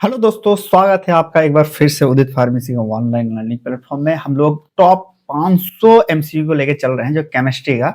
Hello दोस्तों, स्वागत है आपका एक बार फिर से उदित फार्मेसी का ऑनलाइन लर्निंग प्लेटफॉर्म में। हम लोग टॉप 500 एमसीक्यू को लेकर चल रहे हैं, जो केमिस्ट्री का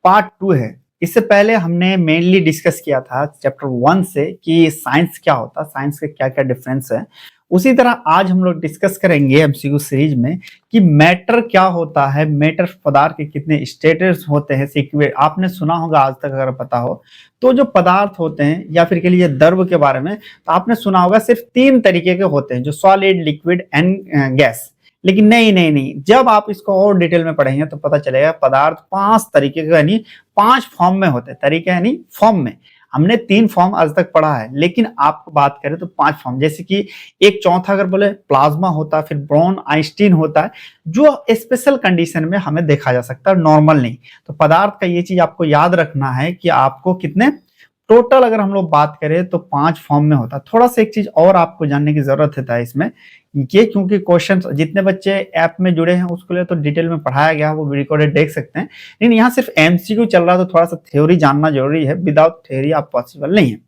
पार्ट 2 है। इससे पहले हमने मेनली डिस्कस किया था चैप्टर 1 से कि साइंस क्या होता है, साइंस के क्या क्या डिफरेंस है। उसी तरह आज हम लोग डिस्कस करेंगे एमसीक्यू सीरीज में कि मैटर क्या होता है, मैटर पदार्थ के कितने स्टेटस होते हैं। सीक्वेंस आपने सुना होगा आज तक, अगर पता हो तो। जो पदार्थ होते हैं या फिर के लिए द्रव के बारे में तो आपने सुना होगा सिर्फ 3 तरीके के होते हैं, जो सॉलिड, लिक्विड एंड गैस। लेकिन नहीं, जब आप इसको और डिटेल में पढ़ेंगे तो पता चलेगा पदार्थ 5 तरीके के यानी 5 फॉर्म में होते हैं। तरीके यानी फॉर्म में। हमने 3 फॉर्म आज तक पढ़ा है, लेकिन आपको बात करें तो 5 फॉर्म। जैसे कि एक चौथा अगर बोले प्लाज्मा होता है, फिर ब्रॉन आइंस्टीन होता है, जो स्पेशल कंडीशन में हमें देखा जा सकता है, नॉर्मल नहीं। तो पदार्थ का ये चीज आपको याद रखना है कि आपको कितने टोटल अगर हम लोग बात करें तो 5 फॉर्म में होता है। थोड़ा सा एक चीज और आपको जानने की जरूरत है इसमें, ये क्योंकि क्वेश्चन जितने बच्चे ऐप में जुड़े हैं उसके लिए तो डिटेल में पढ़ाया गया, वो रिकॉर्डेड देख सकते हैं। लेकिन यहाँ सिर्फ एमसीक्यू चल रहा है तो थोड़ा सा थ्योरी जानना जरूरी है। विदाउट थ्योरी आप पॉसिबल नहीं है।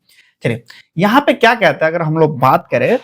चलिए, यहाँ पे क्या कहता है, अगर हम लोग बात करें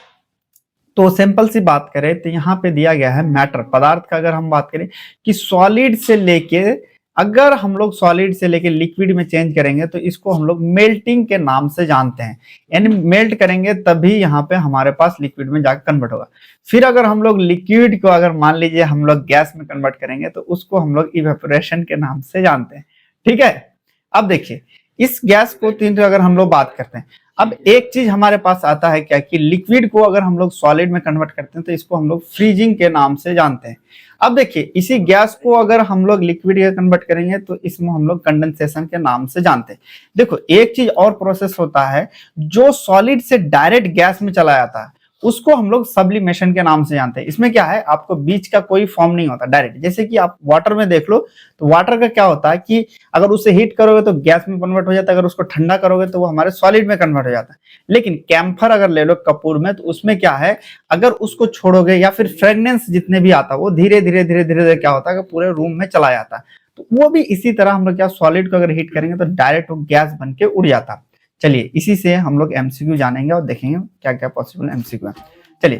तो सिंपल सी बात करें तो यहाँ पे दिया गया है मैटर पदार्थ का। अगर हम बात करें कि सॉलिड से लेके, अगर हम लोग सॉलिड से लेके लिक्विड में चेंज करेंगे तो इसको हम लोग मेल्टिंग के नाम से जानते हैं। यानी मेल्ट करेंगे तभी यहाँ पे हमारे पास लिक्विड में जाकर कन्वर्ट होगा। फिर अगर हम लोग लिक्विड को अगर मान लीजिए हम लोग गैस में कन्वर्ट करेंगे तो उसको हम लोग इवेपोरेशन के नाम से जानते हैं। ठीक है, अब देखिए इस गैस को 3 अगर हम लोग बात करते हैं, अब एक चीज हमारे पास आता है क्या कि लिक्विड को अगर हम लोग सॉलिड में कन्वर्ट करते हैं तो इसको हम लोग फ्रीजिंग के नाम से जानते हैं। अब देखिए इसी गैस को अगर हम लोग लिक्विड में कन्वर्ट करेंगे तो इसमें हम लोग कंडेंसेशन के नाम से जानते हैं। देखो एक चीज और प्रोसेस होता है, जो सॉलिड से डायरेक्ट गैस में चला जाता है उसको हम लोग सब्लिमेशन के नाम से जानते हैं। इसमें क्या है, आपको बीच का कोई फॉर्म नहीं होता, डायरेक्ट। जैसे कि आप वाटर में देख लो तो वाटर का क्या होता है कि अगर उसे हीट करोगे तो गैस में कन्वर्ट हो जाता है, अगर उसको ठंडा करोगे तो वो हमारे सॉलिड में कन्वर्ट हो जाता है। लेकिन कैम्फर अगर ले लो कपूर में, तो उसमें क्या है, अगर उसको छोड़ोगे या फिर फ्रेगनेंस जितने भी आता है वो धीरे धीरे क्या होता है कि पूरे रूम में चला जाता है। तो वो भी इसी तरह हम लोग क्या सॉलिड को अगर हीट करेंगे तो डायरेक्ट वो गैस बन के उड़ जाता है। चलिए इसी से हम लोग एमसीक्यू जानेंगे और देखेंगे क्या क्या पॉसिबल एमसीक्यू है। चलिए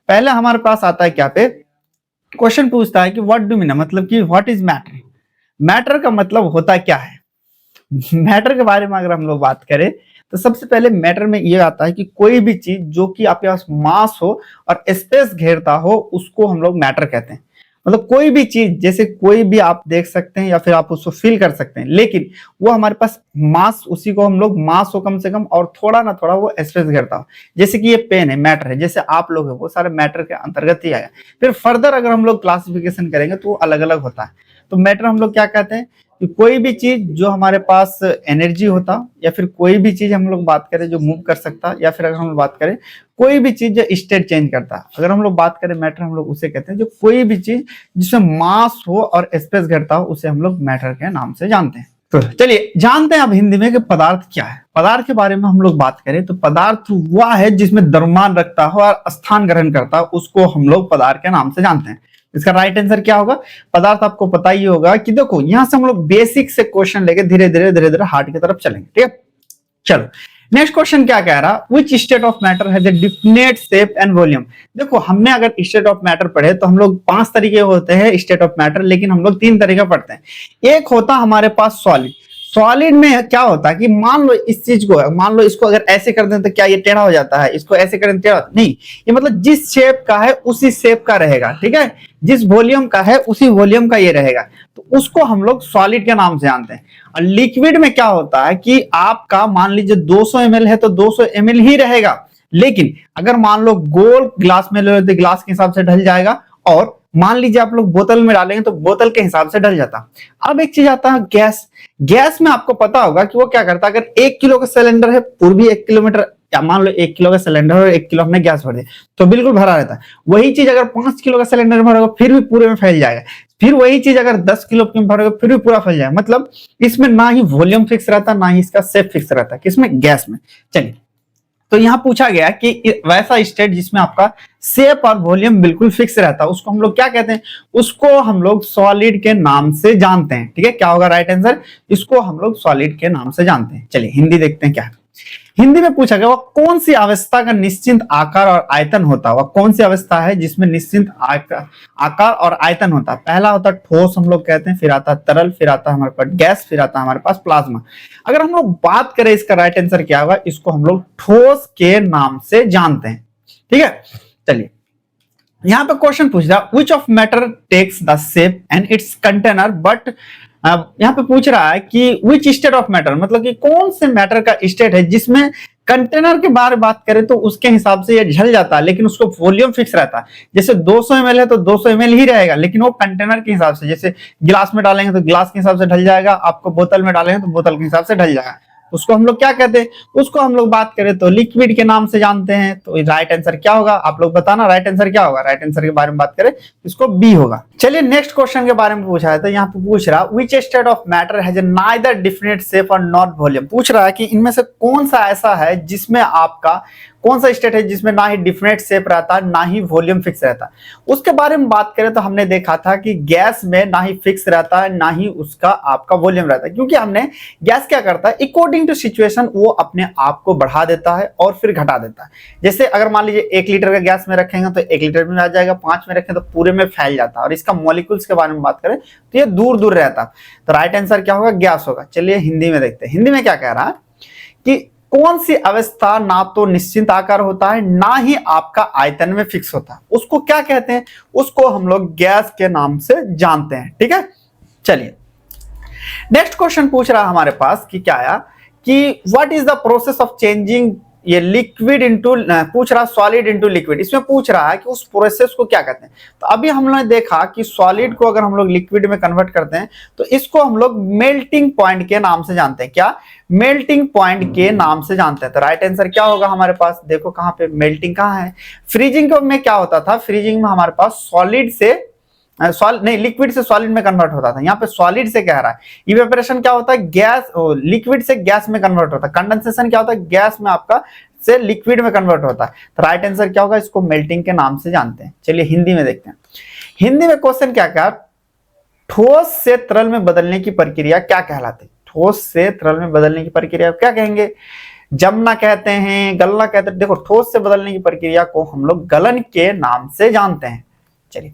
पहले हमारे पास आता है क्या पे क्वेश्चन पूछता है कि व्हाट डू मीन, मतलब कि व्हाट इज मैटर। मैटर का मतलब होता क्या है। मैटर के बारे में अगर हम लोग बात करें तो सबसे पहले मैटर में ये आता है कि कोई भी चीज जो कि आपके पास मास हो और स्पेस घेरता हो उसको हम लोग मैटर कहते हैं। मतलब कोई भी चीज, जैसे कोई भी आप देख सकते हैं या फिर आप उसको फील कर सकते हैं, लेकिन वो हमारे पास मास, उसी को हम लोग मास हो कम से कम और थोड़ा ना थोड़ा वो स्पेस घेरता हो। जैसे कि ये पेन है, मैटर है। जैसे आप लोग है वो सारे मैटर के अंतर्गत ही आया। फिर फर्दर अगर हम लोग क्लासिफिकेशन करेंगे तो वो अलग अलग होता है। तो मैटर हम लोग क्या कहते हैं कि कोई भी चीज जो हमारे पास एनर्जी होता, या फिर कोई भी चीज हम लोग बात करें जो मूव कर सकता, या फिर अगर हम लोग बात करें कोई भी चीज जो स्टेट चेंज करता, अगर हम लोग बात करें मैटर हम लोग उसे कहते हैं। जो कोई भी चीज जिसमें मास हो और स्पेस घटता हो उसे हम लोग मैटर के नाम से जानते हैं। तो चलिए जानते हैं अब हिंदी में कि पदार्थ क्या है। पदार्थ के बारे में हम लोग बात करें तो पदार्थ वह है जिसमें द्रव्यमान रखता हो और स्थान ग्रहण करता हो, उसको हम लोग पदार्थ के नाम से जानते हैं। इसका राइट आंसर क्या होगा, पदार्थ आपको पता ही होगा कि देखो यहां से हम लोग बेसिक से क्वेश्चन लेके धीरे धीरे हार्ड की तरफ चलेंगे। ठीक है, चलो नेक्स्ट क्वेश्चन क्या कह रहा, which state of matter has a definite shape and volume. देखो हमने अगर स्टेट ऑफ मैटर पढ़े तो हम लोग 5 तरीके होते हैं स्टेट ऑफ मैटर, लेकिन हम लोग 3 तरीके पढ़ते हैं। एक होता हमारे पास सॉलिड। सॉलिड में क्या होता है कि मान लो इस चीज को, मान लो इसको अगर ऐसे कर दें तो क्या ये टेढ़ा हो जाता है, इसको ऐसे करें टेढ़ा नहीं। ये मतलब जिस शेप का है उसी शेप का रहेगा। ठीक है, जिस वॉल्यूम का है उसी वॉल्यूम का ये रहेगा, तो उसको हम लोग सॉलिड के नाम से जानते हैं। और लिक्विड में क्या होता है कि आपका मान लीजिए 200 ml है तो 200 ml ही रहेगा, लेकिन अगर मान लो गोल ग्लास में ले तो ग्लास के हिसाब से ढल जाएगा, और मान लीजिए आप लोग बोतल में डालेंगे तो बोतल के हिसाब से ढल जाता। अब एक चीज आता है गैस। गैस में आपको पता होगा कि वो क्या करता है, अगर 1 किलो का सिलेंडर है, पूर्वी 1 किलोमीटर, या मान लो 1 किलो का सिलेंडर और 1 किलो हमने गैस भर दिया तो बिल्कुल भरा रहता है। वही चीज अगर 5 किलो का सिलेंडर भरोगे फिर भी पूरे में फैल जाएगा। फिर वही चीज अगर 10 किलो में भरोगे फिर भी पूरा फैल जाएगा। मतलब इसमें ना ही वॉल्यूम फिक्स रहता, ना ही इसका शेप फिक्स रहता, किसमें, गैस में। चलिए तो यहां पूछा गया कि वैसा स्टेट जिसमें आपका शेप और वॉल्यूम बिल्कुल फिक्स रहता है उसको हम लोग क्या कहते हैं, उसको हम लोग सॉलिड के नाम से जानते हैं। ठीक है, क्या होगा राइट आंसर, इसको हम लोग सॉलिड के नाम से जानते हैं। चलिए हिंदी देखते हैं क्या है। हिंदी में पूछा गया, वह कौन सी अवस्था का निश्चित आकार और आयतन होता है? वह कौन सी अवस्था है जिसमें निश्चित आकार और आयतन होता है? पहला होता है ठोस, हम लोग कहते हैं, फिर आता है तरल, फिर आता है हमारे पास गैस, फिर आता है हमारे पास प्लाज्मा। अगर हम लोग बात करें इसका राइट आंसर क्या होगा, इसको हम लोग ठोस के नाम से जानते हैं। ठीक है, चलिए यहां पे क्वेश्चन पूछ रहा है which of matter takes the shape and its container but, यहाँ पे पूछ रहा है कि विच स्टेट ऑफ मैटर, मतलब कि कौन से मैटर का स्टेट है जिसमें कंटेनर के बारे में बात करें तो उसके हिसाब से ये ढल जाता है, लेकिन उसको वॉल्यूम फिक्स रहता है। जैसे 200 ml है तो 200 ml ही रहेगा, लेकिन वो कंटेनर के हिसाब से, जैसे गिलास में डालेंगे तो गिलास के हिसाब से ढल जाएगा, आपको बोतल में डालेंगे तो बोतल के हिसाब से ढल जाएगा। उसको हम लोग क्या कहते हैं? उसको हम लोग बात करें तो लिक्विड के नाम से जानते हैं। तो राइट आंसर क्या होगा, आप लोग बताना राइट आंसर क्या होगा। राइट आंसर के बारे में बात करें इसको बी होगा। चलिए नेक्स्ट क्वेश्चन के बारे में पूछा है, तो यहाँ पे पूछ रहा which state of matter has neither definite shape और नॉट वॉल्यूम। पूछ रहा है कि इनमें से कौन सा ऐसा है जिसमें आपका कौन सा स्टेट है जिसमें ना ही डिफिनिट शेप रहता है ना ही वॉल्यूम फिक्स रहता है। उसके बारे में बात करें तो हमने देखा था कि गैस में ना ही फिक्स रहता है ना ही उसका आपका वॉल्यूम रहता है, क्योंकि हमने गैस क्या करता है, अकॉर्डिंग टू सिचुएशन वो अपने आप को बढ़ा देता है और फिर घटा देता है। जैसे अगर मान लीजिए 1 लीटर का गैस में रखेंगे तो 1 लीटर में आ जाएगा, 5 में रखें तो पूरे में फैल जाता है। और इसका मॉलिक्यूल्स के बारे में बात करें तो ये दूर दूर रहता है। तो राइट आंसर क्या होगा, गैस होगा। चलिए हिंदी में देखते हैं, हिंदी में क्या कह रहा है कि कौन सी अवस्था ना तो निश्चित आकार होता है ना ही आपका आयतन में फिक्स होता है, उसको क्या कहते हैं? उसको हम लोग गैस के नाम से जानते हैं। ठीक है, चलिए नेक्स्ट क्वेश्चन पूछ रहा है हमारे पास कि क्या आया कि what is the process of changing ये लिक्विड इनटू, पूछ रहा सॉलिड इनटू लिक्विड। इसमें पूछ रहा है कि उस प्रोसेस को क्या कहते हैं। तो अभी हम लोगों ने देखा कि सॉलिड को अगर हम लोग लिक्विड में कन्वर्ट करते हैं तो इसको हम लोग मेल्टिंग पॉइंट के नाम से जानते हैं। क्या? मेल्टिंग पॉइंट के नाम से जानते हैं। तो राइट आंसर क्या होगा हमारे पास, देखो कहां पे मेल्टिंग कहां है। फ्रीजिंग में क्या होता था, फ्रीजिंग में हमारे पास सॉलिड से लिक्विड से सॉलिड में कन्वर्ट होता था। यहाँ पे सॉलिड से कह रहा है। इवेपोरेशन क्या होता है, गैस लिक्विड से गैस में कन्वर्ट होता है। कंडेंसेशन क्या होता है, गैस में आपका से लिक्विड में कन्वर्ट होता है। तो राइट आंसर क्या होगा, इसको मेल्टिंग के नाम से जानते हैं। चलिए हिंदी में देखते हैं। हिंदी में क्वेश्चन क्या कहा, ठोस से तरल में बदलने की प्रक्रिया क्या कहलाती है? ठोस से तरल में बदलने की प्रक्रिया क्या कहेंगे? जमना कहते हैं, गलना कहते हैं। देखो ठोस से बदलने की प्रक्रिया को हम लोग गलन के नाम से जानते हैं। चलिए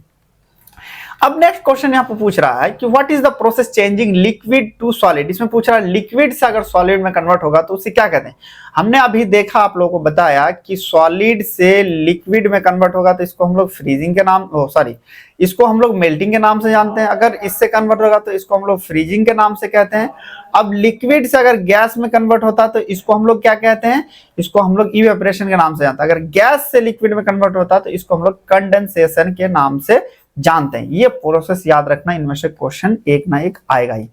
अब नेक्स्ट क्वेश्चन यहाँ पे पूछ रहा है कि what is the process changing liquid to solid. इसमें पूछ रहा है लिक्विड से अगर सॉलिड में कन्वर्ट होगा तो उसे क्या कहते हैं। हमने अभी देखा, आप लोगों को बताया कि सॉलिड से लिक्विड में कन्वर्ट होगा तो इसको हम लोग फ्रीजिंग के नाम इसको हम लोग मेल्टिंग के नाम से जानते हैं। अगर इससे कन्वर्ट होगा तो इसको हम लोग फ्रीजिंग के नाम से कहते हैं। अब लिक्विड से अगर गैस में कन्वर्ट होता है तो इसको हम लोग क्या कहते हैं, इसको हम लोग इवेपोरेशन के नाम से जानते हैं। अगर गैस से लिक्विड में कन्वर्ट होता है तो इसको हम लोग कंडेंसेशन के नाम से जानते हैं। ये प्रोसेस याद रखना, इनमें से क्वेश्चन एक ना एक आएगा ही।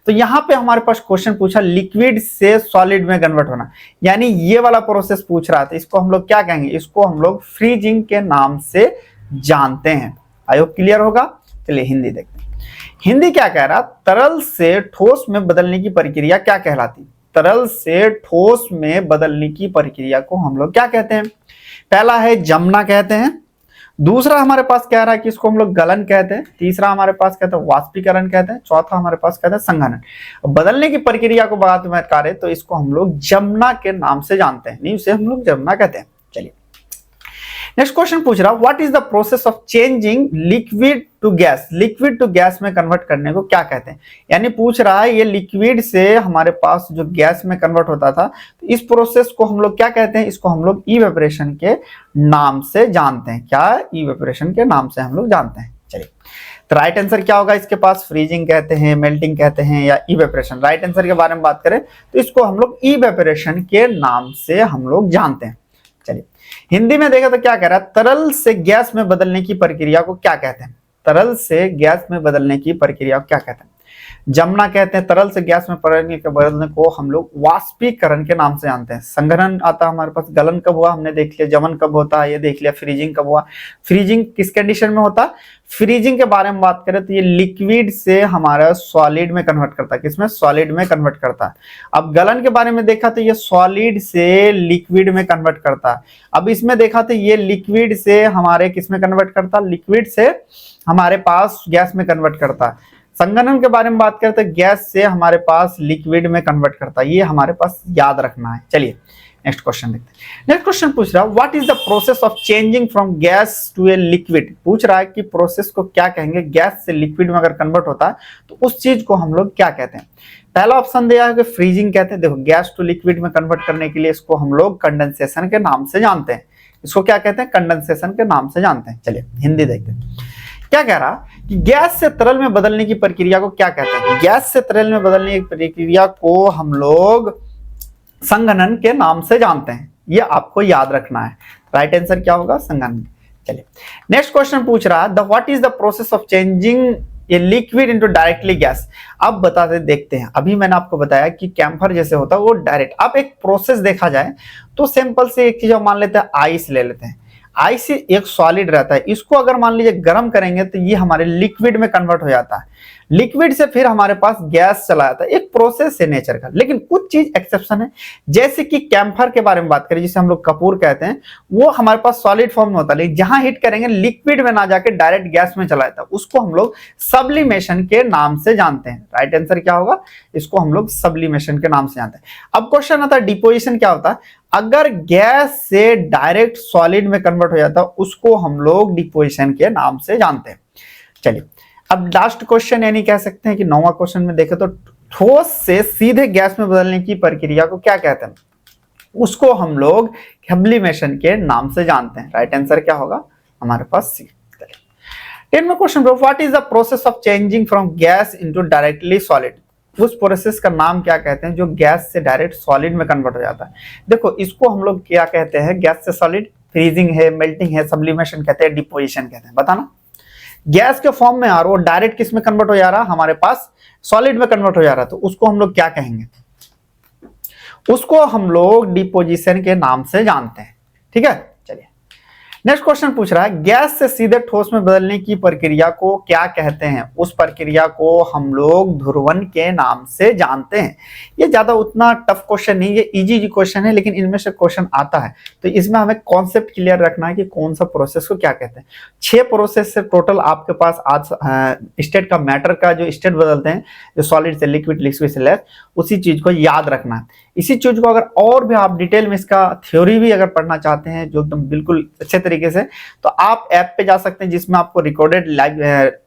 तो यहाँ पे हमारे पास क्वेश्चन पूछा लिक्विड से सॉलिड में कन्वर्ट होना, यानी ये वाला प्रोसेस पूछ रहा था। इसको हम लोग क्या कहेंगे, इसको हम लोग फ्रीजिंग के नाम से जानते हैं। आई होप क्लियर होगा। चलिए हिंदी देखते हैं। हिंदी क्या कह रहा, तरल से ठोस में बदलने की प्रक्रिया क्या कहलाती? तरल से ठोस में बदलने की प्रक्रिया को हम लोग क्या कहते हैं? पहला है जमना कहते हैं, दूसरा हमारे पास कह रहा है कि इसको हम लोग गलन कहते हैं, तीसरा हमारे पास कहते हैं वाष्पीकरण कहते हैं, चौथा हमारे पास कहते हैं संघनन। बदलने की प्रक्रिया को बात में करें तो इसको हम लोग जमना के नाम से जानते हैं, नहीं उसे हम लोग जमना कहते हैं। चलिए नेक्स्ट क्वेश्चन पूछ रहा what is the process of changing liquid to gas. Liquid to gas में कन्वर्ट करने को क्या कहते हैं, यानी पूछ रहा है ये लिक्विड से हमारे पास जो गैस में कन्वर्ट होता था तो इस प्रोसेस को हम लोग क्या कहते हैं, इसको हम लोग इवेपोरेशन के नाम से जानते हैं। क्या? इवेपोरेशन के नाम से हम लोग जानते हैं। चलिए तो राइट आंसर क्या होगा इसके पास, फ्रीजिंग कहते हैं, मेल्टिंग कहते हैं या इवेपोरेशन। राइट आंसर के बारे में बात करें तो इसको हम लोग इवेपोरेशन के नाम से हम लोग जानते हैं। चलिए हिंदी में देखा तो क्या कह रहा है, तरल से गैस में बदलने की प्रक्रिया को क्या कहते हैं? तरल से गैस में बदलने की प्रक्रिया को क्या कहते हैं? जमना कहते हैं। तरल से गैस में बदलने को हम लोग वाष्पीकरण के नाम से जानते हैं। संघनन आता है हमारे पास, गलन कब हुआ हमने देख लिया, जमन कब होता है ये देख लिया, फ्रीजिंग कब हुआ। फ्रीजिंग किस कंडीशन में होता है? फ्रीजिंग के बारे में बात करें तो ये लिक्विड से हमारा सॉलिड में कन्वर्ट करता है। किसमें? सॉलिड में कन्वर्ट करता है। अब गलन के बारे में देखा तो ये सॉलिड से लिक्विड में कन्वर्ट करता है। अब इसमें देखा तो ये लिक्विड से हमारे किस में कन्वर्ट करता है, लिक्विड से हमारे पास गैस में कन्वर्ट करता है। संघनन के बारे में बात करें तो गैस से हमारे पास लिक्विड में कन्वर्ट करता है। ये हमारे पास याद रखना है। चलिए नेक्स्ट क्वेश्चन देखते हैं। नेक्स्ट क्वेश्चन पूछ रहा है what is the process of changing from gas to a liquid. पूछ रहा है कि प्रोसेस को क्या कहेंगे, गैस से लिक्विड में अगर कन्वर्ट होता है तो उस चीज को हम लोग क्या कहते हैं। पहला ऑप्शन दिया है कि फ्रीजिंग कहते हैं। देखो गैस टू लिक्विड में कन्वर्ट करने के लिए इसको हम लोग कंडेंसेशन के नाम से जानते हैं। इसको क्या कहते हैं, कंडेंसेशन के नाम से जानते हैं। चलिए हिंदी देखते हैं। क्या कह रहा कि गैस से तरल में बदलने की प्रक्रिया को क्या कहते हैं। गैस से तरल में बदलने की प्रक्रिया को हम लोग संघनन के नाम से जानते हैं। ये आपको याद रखना है। राइट आंसर क्या होगा, संघनन। चलिए नेक्स्ट क्वेश्चन पूछ रहा है the what is the process of changing a liquid into directly gas. अब बताते देखते हैं। अभी मैंने आपको बताया कि कैम्फर जैसे होता है वो डायरेक्ट। अब एक प्रोसेस देखा जाए तो सिंपल से एक चीज हम मान लेते हैं, आइस ले लेते हैं। आइस एक सॉलिड रहता है, इसको अगर मान लीजिए गर्म करेंगे तो ये हमारे लिक्विड में कन्वर्ट हो जाता है। लिक्विड से फिर हमारे पास गैस चला जाता है। एक प्रोसेस है नेचर का, लेकिन कुछ चीज एक्सेप्शन है। जैसे कि कैम्फर के बारे में बात करें, जिसे हम लोग कपूर कहते हैं, वो हमारे पास सॉलिड फॉर्म में होता है, लेकिन जहां हीट करेंगे लिक्विड में ना जाके डायरेक्ट गैस में चला जाता है। उसको हम लोग सब्लिमेशन के नाम से जानते हैं। राइट आंसर क्या होगा, इसको हम लोग सब्लिमेशन के नाम से जानते हैं। अब क्वेश्चन आता है डिपोजिशन क्या होता है। अगर गैस से डायरेक्ट सॉलिड में कन्वर्ट हो जाता है उसको हम लोग डिपोजिशन के नाम से जानते हैं। चलिए अब लास्ट क्वेश्चन यानी कह सकते हैं कि 9वां क्वेश्चन में देखें तो ठोस से सीधे गैस में बदलने की प्रक्रिया को क्या कहते हैं, उसको हम लोग सब्लिमेशन के नाम से जानते हैं। राइट आंसर क्या होगा हमारे पास सी। 10वां question, what is the process of changing from gas into directly solid. उस प्रोसेस का नाम क्या कहते हैं जो गैस से डायरेक्ट सॉलिड में कन्वर्ट हो जाता है। देखो इसको हम लोग क्या कहते हैं, गैस से सॉलिड, फ्रीजिंग है, मेल्टिंग है, सब्लिमेशन कहते हैं, डिपोजिशन कहते हैं। बताना गैस के फॉर्म में आ रहा, वो डायरेक्ट किस में कन्वर्ट हो जा रहा, हमारे पास सॉलिड में कन्वर्ट हो जा रहा, तो उसको हम लोग क्या कहेंगे, उसको हम लोग डिपोजिशन के नाम से जानते हैं। ठीक है। चलिए नेक्स्ट क्वेश्चन पूछ रहा है गैस से सीधे ठोस में बदलने की प्रक्रिया को क्या कहते हैं। उस प्रक्रिया को हम लोग ध्रुवन के नाम से जानते हैं। ये ज्यादा उतना टफ क्वेश्चन नहीं, ये इजी क्वेश्चन है, लेकिन इनमें से क्वेश्चन आता है तो इसमें हमें कॉन्सेप्ट क्लियर रखना है कि कौन सा प्रोसेस को क्या कहते हैं। 6 प्रोसेस से टोटल आपके पास आज स्टेट का मैटर का जो स्टेट बदलते हैं, जो सॉलिड से लिक्विड, लिक्विड से गैस, उसी चीज को याद रखना है। इसी चीज को अगर और भी आप डिटेल में इसका थ्योरी भी अगर पढ़ना चाहते हैं जो एकदम बिल्कुल अच्छे तरीके से, तो आप ऐप पे जा सकते हैं जिसमें आपको रिकॉर्डेड लाइव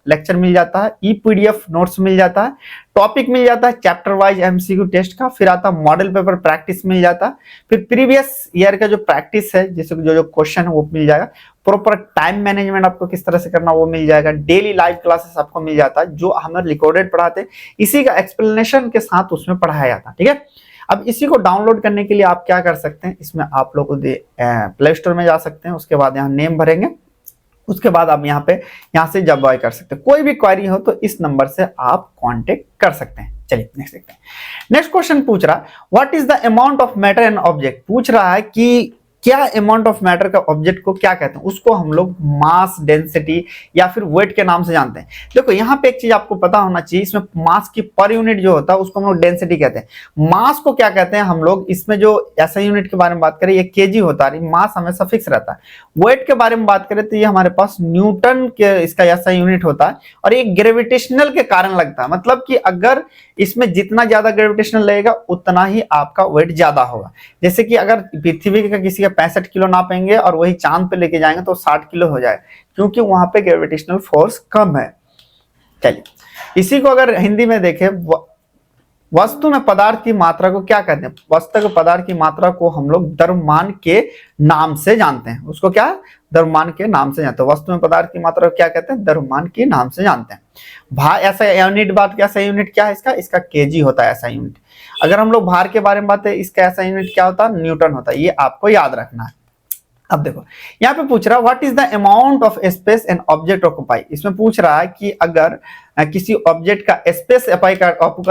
लेक्चर मिल जाता है, ई पीडीएफ नोट्स मिल जाता है, टॉपिक मिल जाता है, चैप्टर वाइज एमसीक्यू टेस्ट का, फिर आता है मॉडल पेपर प्रैक्टिस मिल जाता है, फिर प्रीवियस ईयर का जो प्रैक्टिस है जिससे जो क्वेश्चन है वो मिल जाएगा, प्रॉपर टाइम मैनेजमेंट आपको किस तरह से करना वो मिल जाएगा, डेली लाइव क्लासेस आपको मिल जाता है जो हमें रिकॉर्डेड पढ़ाते हैं, इसी का एक्सप्लेनेशन के साथ उसमें पढ़ाया जाता है। ठीक है। अब इसी को डाउनलोड करने के लिए आप क्या कर सकते हैं, इसमें आप लोग प्ले स्टोर में जा सकते हैं, उसके बाद यहाँ नेम भरेंगे, उसके बाद आप यहाँ से जब बाय कर सकते हैं। कोई भी क्वेरी हो तो इस नंबर से आप कांटेक्ट कर सकते हैं। चलिए नेक्स्ट देखते हैं। नेक्स्ट क्वेश्चन पूछ रहा what is the amount of matter and object. पूछ रहा है कि क्या अमाउंट ऑफ मैटर का ऑब्जेक्ट को क्या कहते हैं, उसको हम लोग मास, डेंसिटी या फिर वेट के नाम से जानते हैं। देखो यहाँ पे एक चीज आपको पता होना चाहिए, इसमें मास की पर यूनिट जो होता है उसको हम लोग डेंसिटी कहते हैं। मास को क्या कहते हैं हम लोग, इसमें जो ऐसा यूनिट के बारे में बात करें ये केजी होता है, मास हमेशा फिक्स रहता है। वेट के बारे में बात करें तो ये हमारे पास न्यूटन के इसका ऐसा यूनिट होता है और ये ग्रेविटेशनल के कारण लगता है। मतलब कि अगर इसमें जितना ज्यादा ग्रेविटेशनल लगेगा उतना ही आपका वेट ज्यादा होगा। जैसे कि अगर पृथ्वी का किसी का 65 किलो नापेंगे और वही चांद पे लेके जाएंगे तो 60 किलो हो जाए, क्योंकि वहां पे ग्रेविटेशनल फोर्स कम है। चलिए इसी को अगर हिंदी में देखें, वस्तु में पदार्थ की मात्रा को क्या कहते हैं। वस्तु के पदार्थ की मात्रा को हम लोग द्रव्यमान के नाम से जानते हैं। उसको क्या, द्रव्यमान के नाम से जानते हैं। वस्तु में पदार्थ की मात्रा को क्या कहते हैं, द्रव्यमान के नाम से जानते हैं। भार ऐसा यूनिट, बात क्या, ऐसा यूनिट क्या है इसका केजी होता है ऐसा यूनिट। अगर हम लोग भार के बारे में बात है, इसका ऐसा यूनिट क्या होता है, न्यूटन होता है। ये आपको याद रखना है। अब देखो यहाँ पे पूछ रहा है what is the amount of space an object occupy. इसमें पूछ रहा है कि अगर किसी ऑब्जेक्ट का स्पेस ऑक्युपाई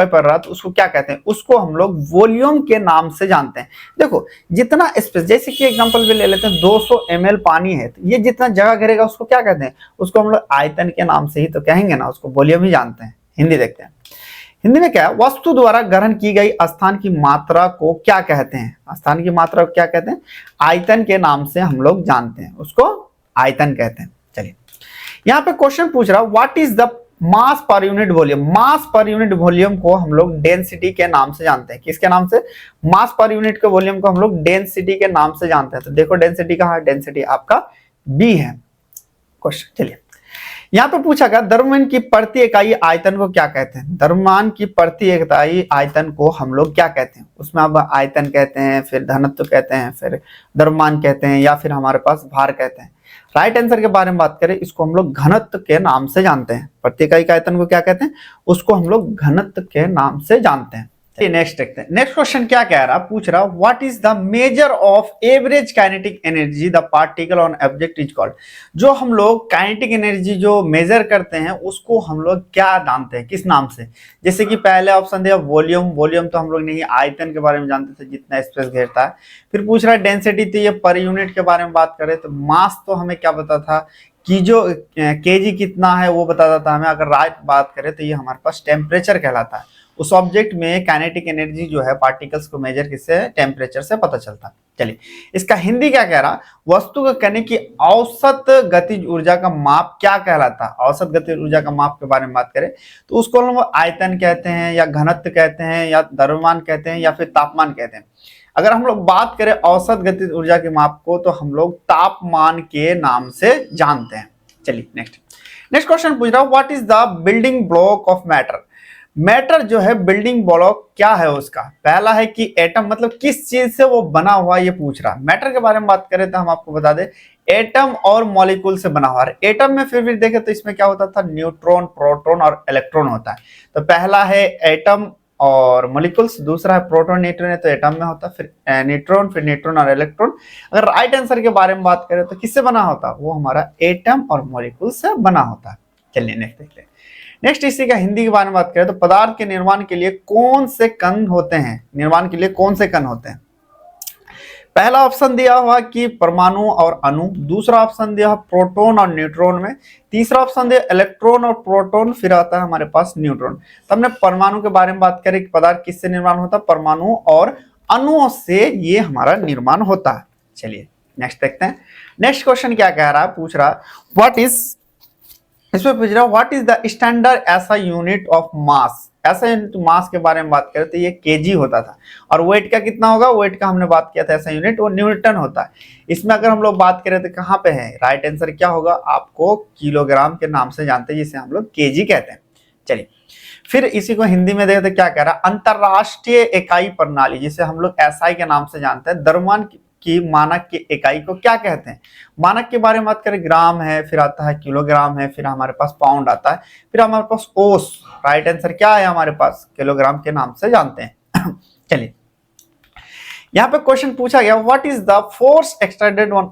कर रहा है तो उसको क्या कहते हैं, उसको हम लोग वॉल्यूम के नाम से जानते हैं। देखो जितना स्पेस, जैसे कि एग्जांपल भी ले लेते हैं 200 ml पानी है, तो ये जितना जगह घेरेगा उसको क्या कहते हैं, उसको हम लोग आयतन के नाम से ही तो कहेंगे ना, उसको वॉल्यूम ही जानते हैं। हिंदी देखते हैं। हिंदी में क्या है, वस्तु द्वारा ग्रहण की गई स्थान की मात्रा को क्या कहते हैं। स्थान की मात्रा को क्या कहते हैं, आयतन के नाम से हम लोग जानते हैं, उसको आयतन कहते हैं। चलिए यहाँ पे क्वेश्चन पूछ रहा what is the mass per unit volume, mass per unit volume को हम लोग डेंसिटी के नाम से जानते हैं। किसके नाम से? मास पर यूनिट के वॉल्यूम को हम लोग डेंसिटी के नाम से जानते हैं। तो देखो डेंसिटी कहाँ है? डेंसिटी आपका बी है क्वेश्चन। चलिए यहाँ पे पूछा गया द्रव्यमान की प्रति इकाई आयतन को क्या कहते हैं? द्रव्यमान की प्रति इकाई आयतन को हम लोग क्या कहते हैं? उसमें अब आयतन कहते हैं, फिर घनत्व कहते हैं, फिर द्रव्यमान कहते हैं, या फिर हमारे पास भार कहते हैं। राइट आंसर के बारे में बात करें, इसको हम लोग घनत्व के नाम से जानते हैं। प्रति इकाई आयतन को क्या कहते हैं? उसको हम लोग घनत्व के नाम से जानते हैं। नेक्स्ट देखते हैं। नेक्स्ट क्वेश्चन क्या कह रहा, पूछ रहा what is the measure of average kinetic energy the particle on object is called. जो हम लोग काइनेटिक एनर्जी जो मेजर करते हैं उसको हम लोग क्या जानते हैं, किस नाम से? जैसे कि पहले ऑप्शन दिया वॉल्यूम, वॉल्यूम तो हम लोग नहीं, आयतन के बारे में जानते थे जितना स्पेस घेरता है। फिर पूछ रहा है डेंसिटी, तो ये पर यूनिट के बारे में बात करें तो मास तो हमें क्या पता था कि जो केजी कितना है वो बताता था हमें। अगर राइट बात करें तो ये हमारे पास टेम्परेचर कहलाता है। उस ऑब्जेक्ट में काइनेटिक एनर्जी जो है पार्टिकल्स को मेजर किससे? टेम्परेचर से पता चलता है। चलिए इसका हिंदी क्या कह रहा, वस्तु का कहने की औसत गतिज ऊर्जा का माप क्या कहलाता है? औसत गतिज ऊर्जा का माप के बारे में बात करें तो उसको हम आयतन कहते हैं, या घनत्व कहते हैं, या द्रव्यमान कहते हैं, या फिर तापमान कहते हैं। अगर हम लोग बात करें औसत गतिज ऊर्जा के माप को तो हम लोग तापमान के नाम से जानते हैं। चलिए नेक्स्ट क्वेश्चन पूछ रहा हूं what is the building block of matter. Matter जो है बिल्डिंग ब्लॉक क्या है उसका? पहला है कि एटम, मतलब किस चीज से वो बना हुआ ये पूछ रहा। मैटर के बारे में बात करें तो हम आपको बता दें एटम और मॉलिक्यूल से बना हुआ है। एटम में फिर देखें तो इसमें क्या होता था? न्यूट्रॉन, प्रोटॉन और इलेक्ट्रॉन होता है। तो पहला है एटम और मॉलिक्यूल्स, दूसरा है प्रोटॉन न्यूट्रॉन है तो एटम में होता है, फिर न्यूट्रॉन, फिर न्यूट्रॉन और इलेक्ट्रॉन। अगर राइट आंसर के बारे में बात करें तो किससे बना होता? वो हमारा एटम और मॉलिक्यूल से बना होता है। चलिए नेक्स्ट देखते हैं। नेक्स्ट इसी का हिंदी के बारे में बात करें तो पदार्थ के निर्माण के लिए कौन से कण होते हैं? निर्माण के लिए कौन से कण होते हैं? पहला ऑप्शन दिया हुआ कि परमाणु और अणु, दूसरा ऑप्शन दिया प्रोटॉन और न्यूट्रॉन में, तीसरा ऑप्शन दिया इलेक्ट्रॉन और प्रोटॉन, फिर आता है हमारे पास न्यूट्रॉन। तो हमने परमाणु के बारे में बात करें कि पदार्थ किससे निर्माण होता है? परमाणु और अणुओं से ये हमारा निर्माण होता है। चलिए नेक्स्ट देखते हैं। नेक्स्ट क्वेश्चन क्या कह रहा है, पूछ रहा व्हाट इज, इसमें पूछ रहा व्हाट इज द स्टैंडर्ड ऐसा यूनिट ऑफ मास। ऐसा यूनिट मास के बारे में बात करें तो ये केजी होता था, और वेट का कितना होगा? वेट का हमने बात किया था ऐसा यूनिट वो न्यूटन होता है। इसमें अगर हम लोग बात करें तो कहाँ पे है? राइट आंसर क्या होगा? आपको किलोग्राम के नाम से जानते हैं जिसे हम लोग केजी कहते हैं। चलिए फिर इसी को हिंदी में देखें तो क्या कह रहा है, अंतरराष्ट्रीय इकाई प्रणाली जिसे हम लोग एसआई के नाम से जानते हैं, द्रव्यमान की मानक की इकाई को क्या कहते हैं? मानक के बारे में बात करें ग्राम है, फिर आता है किलोग्राम है, फिर हमारे पास पाउंड आता है, फिर हमारे पास ओस। राइट आंसर क्या है हमारे पास? किलोग्राम के नाम से जानते हैं। चलिए यहाँ पे क्वेश्चन पूछा गया what is the force exerted on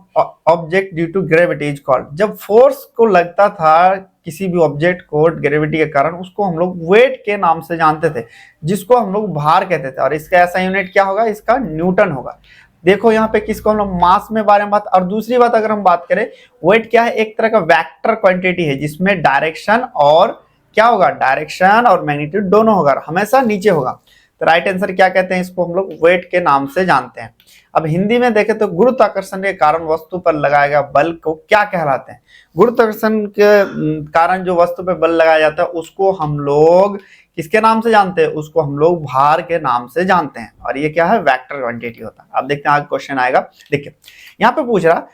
object due to gravity is called. जब फोर्स को लगता था किसी भी ऑब्जेक्ट को ग्रेविटी के कारण, उसको हम लोग वेट के नाम से जानते थे, जिसको हम लोग भार कहते थे, और इसका ऐसा यूनिट क्या होगा? इसका न्यूटन होगा। देखो यहाँ पे किसको हम लोग मास में बारे में बात, और दूसरी बात अगर हम बात करें वेट क्या है? एक तरह का वेक्टर क्वांटिटी है जिसमें डायरेक्शन और क्या होगा? डायरेक्शन और मैग्नीट्यूड दोनों होगा, हमेशा नीचे होगा। तो राइट आंसर क्या कहते हैं? इसको हम लोग वेट के नाम से जानते हैं। अब हिंदी में देखें तो गुरुत्वाकर्षण के कारण वस्तु पर लगाया गया बल को क्या कहलाते हैं? गुरुत्वाकर्षण के कारण जो वस्तु पर बल लगाया जाता है उसको हम लोग किसके नाम से जानते हैं? उसको हम लोग भार के नाम से जानते हैं, और ये क्या है? वेक्टर क्वांटिटी होता है। अब देखते हैं आगे क्वेश्चन आएगा। देखिए यहाँ पे पूछ रहा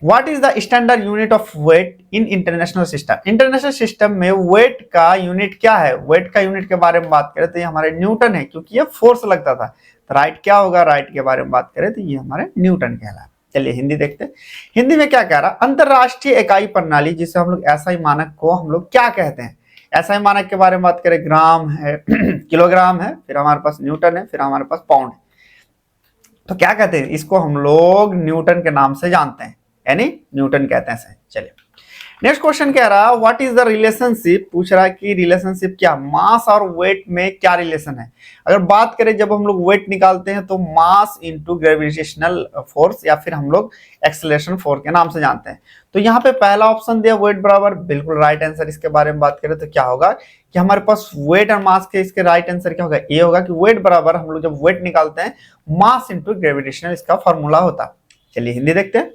what is the standard unit of weight in international system. International system में वेट का यूनिट क्या है? वेट का यूनिट के बारे में बात करें तो ये हमारे न्यूटन है, क्योंकि ये फोर्स लगता था। तो राइट क्या होगा? राइट के बारे में बात करें तो ये हमारे न्यूटन कहलाता। चलिए हिंदी देखते हैं। हिंदी में क्या कह रहा? अंतरराष्ट्रीय इकाई प्रणाली जिसे हम लोग एसआई मानक को हम लोग क्या कहते हैं? एसआई मानक के बारे में बात करें ग्राम है, किलोग्राम है, फिर हमारे पास न्यूटन है, फिर हमारे पास पाउंड है। तो क्या कहते हैं? इसको हम लोग न्यूटन के नाम से जानते हैं, यानी न्यूटन कहते हैं। चलिए नेक्स्ट क्वेश्चन कह रहा व्हाट इज द रिलेशनशिप, पूछ रहा है कि रिलेशनशिप क्या, मास और वेट में क्या रिलेशन है। अगर बात करें जब हम लोग वेट निकालते हैं तो मास इनटू ग्रेविटेशनल फोर्स या फिर हम लोग एक्सेलरेशन फोर्स के नाम से जानते हैं। तो यहाँ पे पहला ऑप्शन दिया वेट बराबर, बिल्कुल राइट आंसर। इसके बारे में बात करें तो क्या होगा कि हमारे पास वेट और मास के इसके राइट आंसर क्या होगा? ये होगा कि वेट बराबर हम लोग जब वेट निकालते हैं मास इंटू ग्रेविटेशनल, इसका फॉर्मूला होता है। चलिए हिंदी देखते हैं।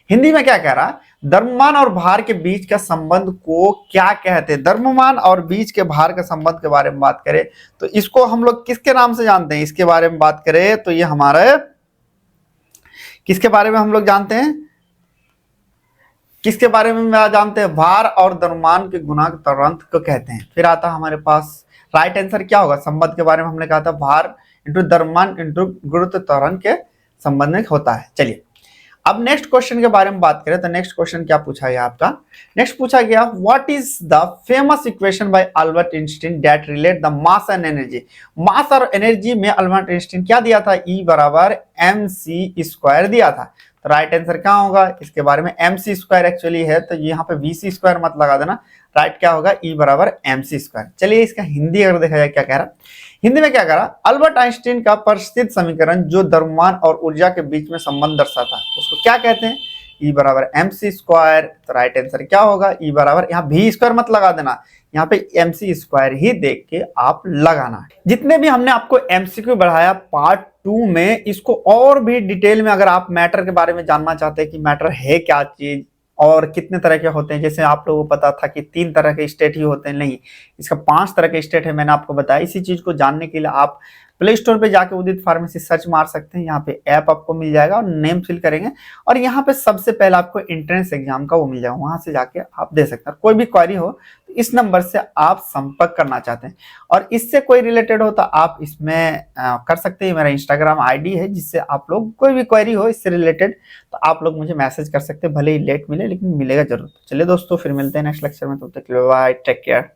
हिंदी में क्या कह रहा है? द्रव्यमान और भार के बीच का संबंध को क्या कहते हैं? द्रव्यमान और बीच के भार के संबंध के बारे में बात करें तो इसको हम लोग किसके नाम से जानते हैं? इसके बारे में बात करें तो ये हमारे किसके बारे में हम लोग जानते हैं? किसके बारे में जानते हैं? भार और द्रव्यमान के गुणांक त्वरण को कहते हैं। फिर आता हमारे पास राइट आंसर क्या होगा? संबंध के बारे में हमने कहा था भार इंटू द्रव्यमान इंटू गुरुत्व त्वरण के संबंध में होता है। चलिए अब नेक्स्ट क्वेश्चन के बारे में बात करें तो नेक्स्ट क्वेश्चन क्या पूछा गया आपका? नेक्स्ट पूछा गया what is the famous equation by Albert Einstein that relate the mass and energy. Mass और एनर्जी में अल्बर्ट आइंस्टीन क्या दिया था? E बराबर mc² दिया था। तो राइट आंसर क्या होगा? इसके बारे में mc² एक्चुअली है तो यहाँ पे vc² मत लगा देना, राइट क्या होगा? E बराबर mc²। चलिए इसका हिंदी अगर देखा जाए क्या कह रहा, हिंदी में क्या कह रहा? अल्बर्ट आइंस्टीन का प्रसिद्ध समीकरण जो द्रव्यमान और ऊर्जा के बीच में संबंध दर्शाता है उसको क्या कहते हैं? E बराबर mc²। तो राइट आंसर क्या होगा? E बराबर, यहाँ v² मत लगा देना, यहाँ पे mc² ही देख के आप लगाना। जितने भी हमने आपको MCQ बढ़ाया पार्ट 2 में, इसको और भी डिटेल में अगर आप मैटर के बारे में जानना चाहते हैं कि मैटर है क्या चीज और कितने तरह के होते हैं, जैसे आप लोगों को पता था कि 3 तरह के स्टेट ही होते हैं, नहीं इसका 5 तरह के स्टेट है, मैंने आपको बताया। इसी चीज को जानने के लिए आप प्ले स्टोर पे जाके उदित फार्मेसी सर्च मार सकते हैं, यहाँ पे ऐप आपको मिल जाएगा और नेम फिल करेंगे और यहाँ पे सबसे पहले आपको एंट्रेंस एग्जाम का वो मिल जाएगा, वहां से जाके आप दे सकते हैं। कोई भी क्वेरी हो तो इस नंबर से आप संपर्क करना चाहते हैं और इससे कोई रिलेटेड हो तो आप इसमें कर सकते हैं। मेरा इंस्टाग्राम आईडी है जिससे आप लोग कोई भी क्वेरी हो इससे रिलेटेड तो आप लोग मुझे मैसेज कर सकते हैं, भले ही लेट मिले लेकिन मिलेगा जरूर। चलिए दोस्तों फिर मिलते हैं नेक्स्ट लेक्चर में, तब तक के लिए बाय, टेक केयर।